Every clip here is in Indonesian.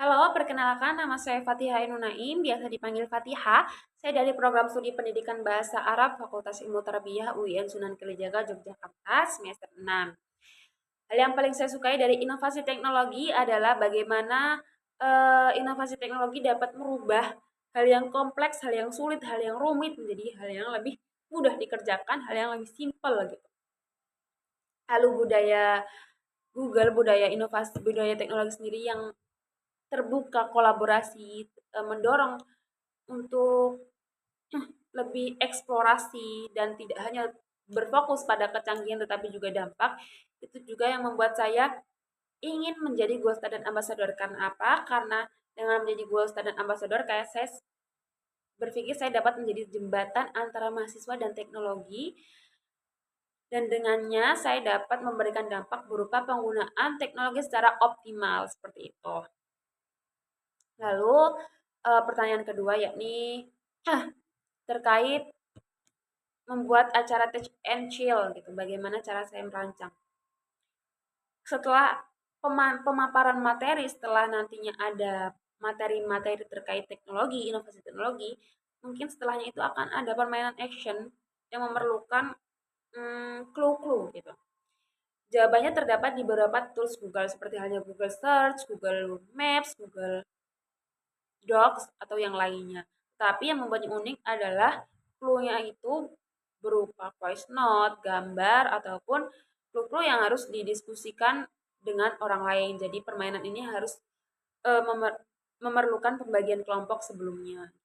Halo, perkenalkan nama saya Fatihah Ainun Naim, biasa dipanggil Fatihah. Saya dari program studi pendidikan bahasa Arab Fakultas Ilmu Tarbiyah UIN Sunan Kalijaga Yogyakarta semester 6. Hal yang paling saya sukai dari inovasi teknologi adalah bagaimana inovasi teknologi dapat merubah hal yang kompleks, hal yang sulit, hal yang rumit menjadi hal yang lebih mudah dikerjakan, hal yang lebih simpel gitu. Lalu budaya inovasi, budaya teknologi sendiri yang terbuka, kolaborasi, mendorong untuk lebih eksplorasi dan tidak hanya berfokus pada kecanggihan tetapi juga dampak, itu juga yang membuat saya ingin menjadi Gold Student Ambassador. Karena apa? Karena dengan menjadi Gold Student Ambassador, kayak saya berpikir saya dapat menjadi jembatan antara mahasiswa dan teknologi, dan dengannya saya dapat memberikan dampak berupa penggunaan teknologi secara optimal seperti itu. Lalu pertanyaan kedua yakni terkait membuat acara Teach and Chill gitu. Bagaimana cara saya merancang? Setelah pemaparan materi, setelah nantinya ada materi-materi terkait teknologi, inovasi teknologi, mungkin setelahnya itu akan ada permainan action yang memerlukan clue-clue gitu. Jawabannya terdapat di beberapa tools Google seperti halnya Google Search, Google Maps, Google Docs, atau yang lainnya. Tapi yang membuatnya unik adalah clue-nya itu berupa voice note, gambar, ataupun clue-clue yang harus didiskusikan dengan orang lain. Jadi permainan ini harus memerlukan pembagian kelompok sebelumnya.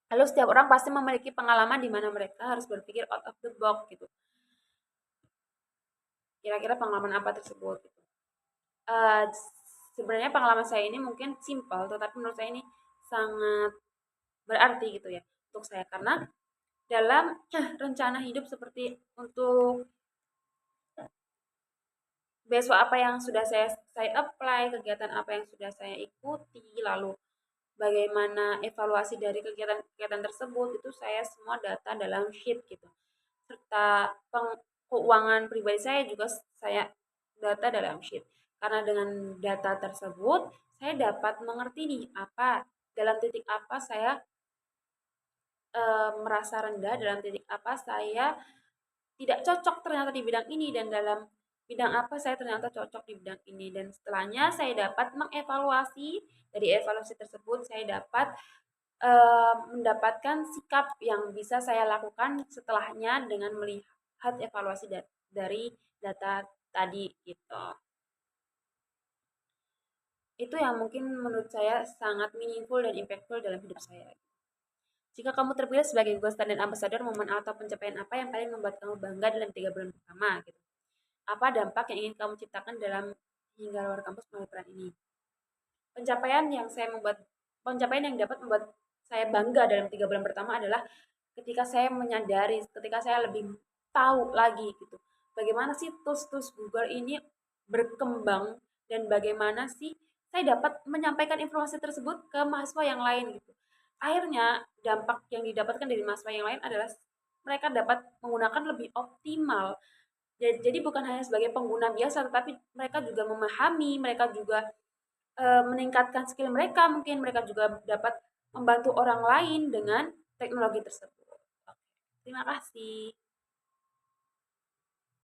Lalu setiap orang pasti memiliki pengalaman di mana mereka harus berpikir out of the box gitu. Kira-kira pengalaman apa tersebut? Gitu. Uh, Sebenarnya pengalaman saya ini mungkin simpel, tetapi menurut saya ini sangat berarti gitu ya untuk saya, karena dalam rencana hidup seperti untuk besok apa yang sudah saya apply, kegiatan apa yang sudah saya ikuti, lalu bagaimana evaluasi dari kegiatan-kegiatan tersebut, itu saya semua data dalam sheet gitu. Serta keuangan pribadi saya juga saya data dalam sheet. Karena dengan data tersebut saya dapat mengerti nih apa dalam titik apa saya merasa rendah, dalam titik apa saya tidak cocok ternyata di bidang ini, dan dalam bidang apa saya ternyata cocok di bidang ini. Dan setelahnya saya dapat mengevaluasi, dari evaluasi tersebut saya dapat mendapatkan sikap yang bisa saya lakukan setelahnya dengan melihat evaluasi dari data tadi gitu. Itu yang mungkin menurut saya sangat meaningful dan impactful dalam hidup saya. Jika kamu terpilih sebagai Ghost Talent Ambassador, momen atau pencapaian apa yang paling membuat kamu bangga dalam 3 bulan pertama? Gitu. Apa dampak yang ingin kamu ciptakan dalam hingga luar kampus melalui peran ini? Pencapaian yang dapat membuat saya bangga dalam 3 bulan pertama adalah ketika saya menyadari, ketika saya lebih tahu lagi gitu, bagaimana sih tools-tools Google ini berkembang, dan bagaimana sih saya dapat menyampaikan informasi tersebut ke mahasiswa yang lain gitu. Akhirnya dampak yang didapatkan dari mahasiswa yang lain adalah mereka dapat menggunakan lebih optimal. Jadi bukan hanya sebagai pengguna biasa, tetapi mereka juga memahami, mereka juga meningkatkan skill mereka, mungkin mereka juga dapat membantu orang lain dengan teknologi tersebut. Terima kasih.